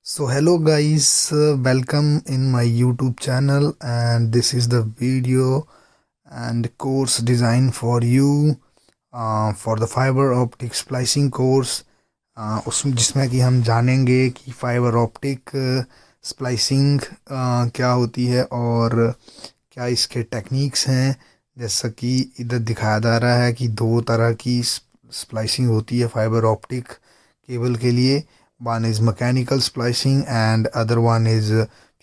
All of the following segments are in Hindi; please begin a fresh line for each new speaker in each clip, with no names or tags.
So hello guys, welcome in my YouTube channel, and this is the video and course designed for you for the fiber optic splicing course। उसमें जिसमें कि हम जानेंगे कि फाइबर ऑप्टिक स्प्लाइसिंग क्या होती है और क्या इसके टेक्निक्स हैं। जैसा कि इधर दिखाया जा रहा है कि दो तरह की स्प्लाइसिंग होती है फाइबर ऑप्टिक केबल के लिए। One is mechanical splicing and other one is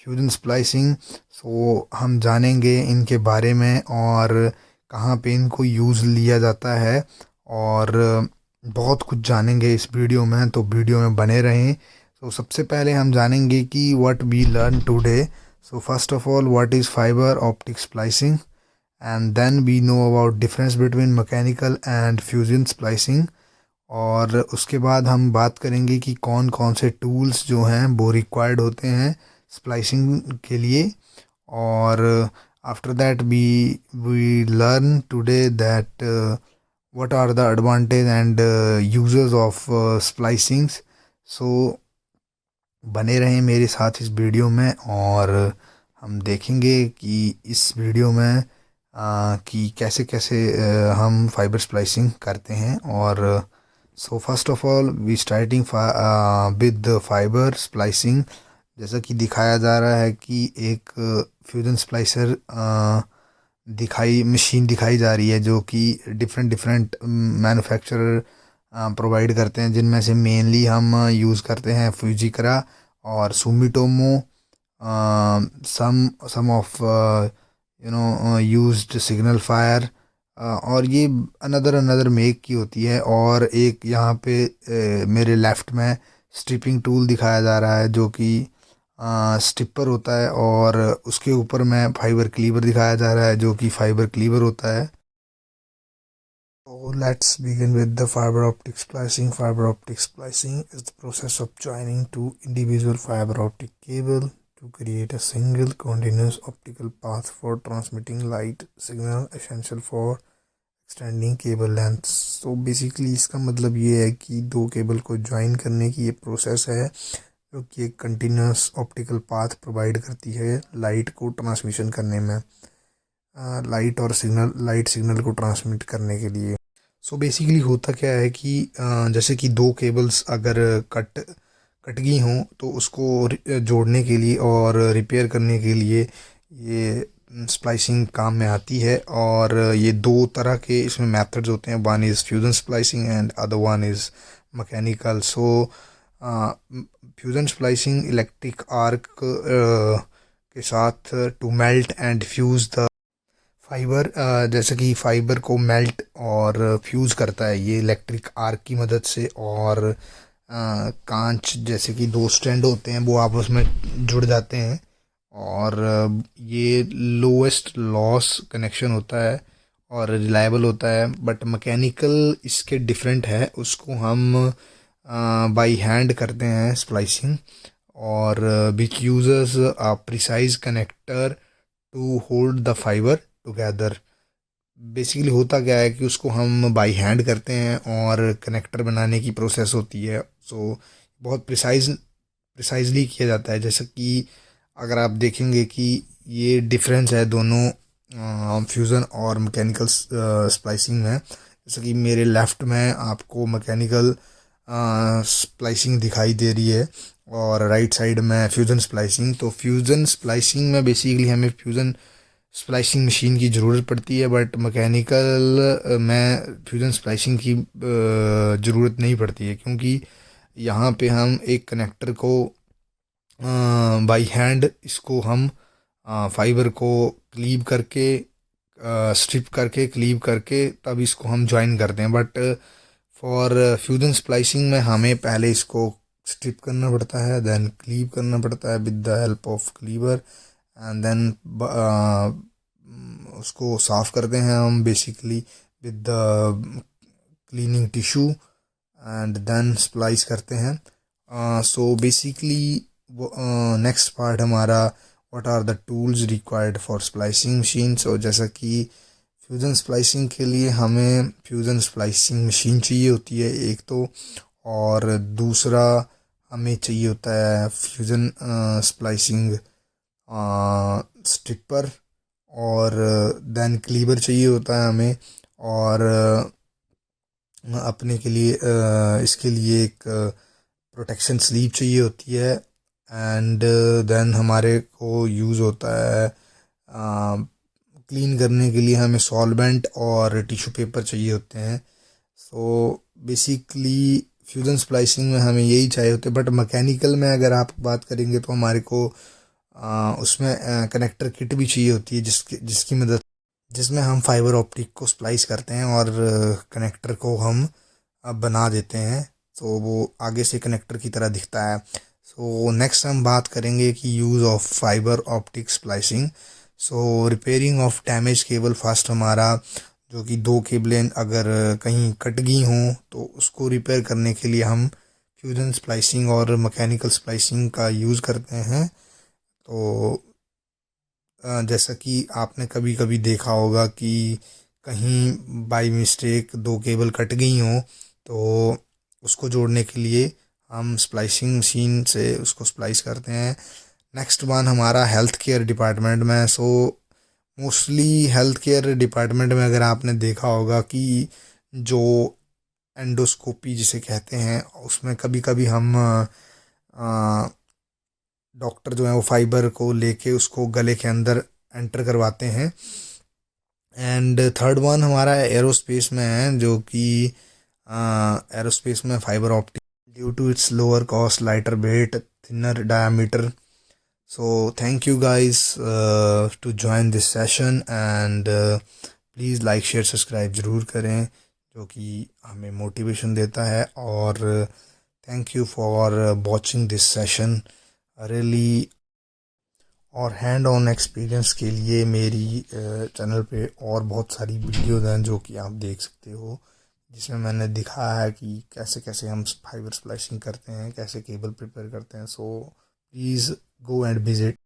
fusion splicing. So हम जानेंगे इनके बारे में और कहाँ पे इनको यूज़ लिया जाता है, और बहुत कुछ जानेंगे इस वीडियो में, तो वीडियो में बने रहें। तो सबसे पहले हम जानेंगे कि what we learn today. So first of all, what is fibre optic splicing, and then we know about difference between mechanical and fusion splicing. और उसके बाद हम बात करेंगे कि कौन कौन से टूल्स जो हैं वो रिक्वायर्ड होते हैं स्प्लाइसिंग के लिए। और after that we learn today that what are the advantage and यूजर्स ऑफ स्प्लाइसिंग्स। सो बने रहें मेरे साथ इस वीडियो में, और हम देखेंगे कि इस वीडियो में कि कैसे कैसे हम फाइबर स्प्लाइसिंग करते हैं। और so first of all we starting with fibre splicing. जैसा कि दिखाया जा रहा है कि एक फ्यूजन स्प्लाइसर मशीन दिखाई जा रही है, जो कि डिफरेंट डिफरेंट मैन्युफैक्चरर प्रोवाइड करते हैं, जिनमें से मेनली हम यूज़ करते हैं फ्यूजिकरा और Sumitomo. Some of used signal fire, और ये अनदर अनदर मेक की होती है। और एक यहाँ पे मेरे लेफ़्ट में स्ट्रिपिंग टूल दिखाया जा रहा है, जो कि स्टिपर होता है, और उसके ऊपर में फाइबर क्लीवर दिखाया जा रहा है, जो कि फाइबर क्लीवर होता है। So let's begin with the fiber optic splicing. Fiber optic splicing is the process of joining two individual fiber optic cable to create a single continuous optical path for transmitting light signal essential for extending cable length। So basically इसका मतलब ये है कि दो केबल को ज्वाइन करने की ये प्रोसेस है, जो कि एक कंटिन्यूस ऑप्टिकल पाथ प्रोवाइड करती है लाइट को ट्रांसमिशन करने में, लाइट सिग्नल को ट्रांसमिट करने के लिए। सो बेसिकली होता क्या है कि जैसे कि दो केबल्स अगर कट गई हों, तो उसको जोड़ने के लिए और रिपेयर करने के लिए ये स्प्लाइसिंग काम में आती है। और ये दो तरह के इसमें मेथड्स होते हैं, one is fusion splicing and other one is mechanical. So fusion splicing electric arc के साथ to melt and fuse the fibre, जैसे कि फाइबर को मेल्ट और फ्यूज़ करता है ये इलेक्ट्रिक आर्क की मदद से। और कांच जैसे कि दो स्टैंड होते हैं वो आपस में जुड़ जाते हैं, और ये लोएस्ट लॉस कनेक्शन होता है और रिलायबल होता है। बट मैकेनिकल इसके डिफरेंट है, उसको हम बाई हैंड करते हैं स्प्लाइसिंग, और विच यूजर्स a precise connector to hold the fibre together. Basically होता क्या है कि उसको हम बाई हैंड करते हैं और कनेक्टर बनाने की प्रोसेस होती है। सो बहुत प्रिसाइजली किया जाता है। जैसे कि अगर आप देखेंगे कि ये डिफरेंस है दोनों फ्यूज़न और मैकेनिकल स्प्लाइसिंग में। जैसे कि मेरे लेफ़्ट में आपको मैकेनिकल स्प्लाइसिंग दिखाई दे रही है, और राइट साइड में फ्यूज़न स्प्लाइसिंग। तो फ्यूज़न स्प्लाइसिंग में बेसिकली हमें फ्यूज़न स्प्लाइसिंग मशीन की ज़रूरत पड़ती है, बट मैकेनिकल में फ्यूज़न स्प्लाइसिंग की ज़रूरत नहीं पड़ती है, क्योंकि यहाँ पे हम एक कनेक्टर को बाई हैंड इसको हम फाइबर को क्लीव करके स्ट्रिप करके क्लीव करके तब इसको हम ज्वाइन करते हैं। बट फॉर फ्यूजन स्प्लाइसिंग में हमें पहले इसको स्ट्रिप करना पड़ता है, देन क्लीव करना पड़ता है with the help of cleaver, and then उसको साफ़ करते हैं हम basically with the cleaning tissue, and then splice करते हैं। सो बेसिकली नेक्स्ट पार्ट हमारा what are the tools required for splicing machines. और जैसा कि फ्यूज़न स्प्लाइसिंग के लिए हमें फ्यूज़न स्प्लाइसिंग मशीन चाहिए होती है एक तो, और दूसरा हमें चाहिए होता है फ्यूज़न स्प्लाइसिंग स्ट्रिपर, और देन क्लीवर चाहिए होता है हमें, और अपने के लिए इसके लिए एक प्रोटेक्शन स्लीव चाहिए होती है, एंड देन हमारे को यूज़ होता है क्लीन करने के लिए हमें सॉल्वेंट और टिश्यू पेपर चाहिए होते हैं। सो बेसिकली फ्यूजन स्प्लाइसिंग में हमें यही चाहिए होते हैं, बट मैकेनिकल में अगर आप बात करेंगे तो हमारे को उसमें कनेक्टर किट भी चाहिए होती है, जिसकी मदद जिसमें हम फाइबर ऑप्टिक को स्प्लाइस करते हैं और कनेक्टर को हम बना देते हैं, तो वो आगे से कनेक्टर की तरह दिखता है। सो नेक्स्ट हम बात करेंगे कि use of fibre optic splicing. So repairing of damage cable first हमारा, जो कि दो केबलें अगर कहीं कट गई हों तो उसको रिपेयर करने के लिए हम फ्यूजन स्प्लाइसिंग और मैकेनिकल स्प्लाइसिंग का यूज़ करते हैं। तो जैसा कि आपने कभी कभी देखा होगा कि कहीं बाय मिस्टेक दो केबल कट गई हों, तो उसको जोड़ने के लिए हम स्प्लाइसिंग मशीन से उसको स्प्लाइस करते हैं। नेक्स्ट वन हमारा हेल्थ केयर डिपार्टमेंट में। So mostly health care department में अगर आपने देखा होगा कि जो एंडोस्कोपी जिसे कहते हैं, उसमें कभी कभी हम डॉक्टर जो है वो फाइबर को लेके उसको गले के अंदर एंटर करवाते हैं। एंड थर्ड वन हमारा एरोस्पेस में है, जो कि एरोस्पेस में fibre optic due to its lower cost, lighter weight, thinner diameter. So thank you guys to join this session, and please like share subscribe ज़रूर करें, जो कि हमें मोटिवेशन देता है। और thank you for watching this session really. और हैंड ऑन एक्सपीरियंस के लिए मेरी चैनल पे और बहुत सारी वीडियोज़ हैं जो कि आप देख सकते हो, जिसमें मैंने दिखाया है कि कैसे कैसे हम फाइबर स्प्लाइसिंग करते हैं, कैसे केबल प्रिपेयर करते हैं। So please go and visit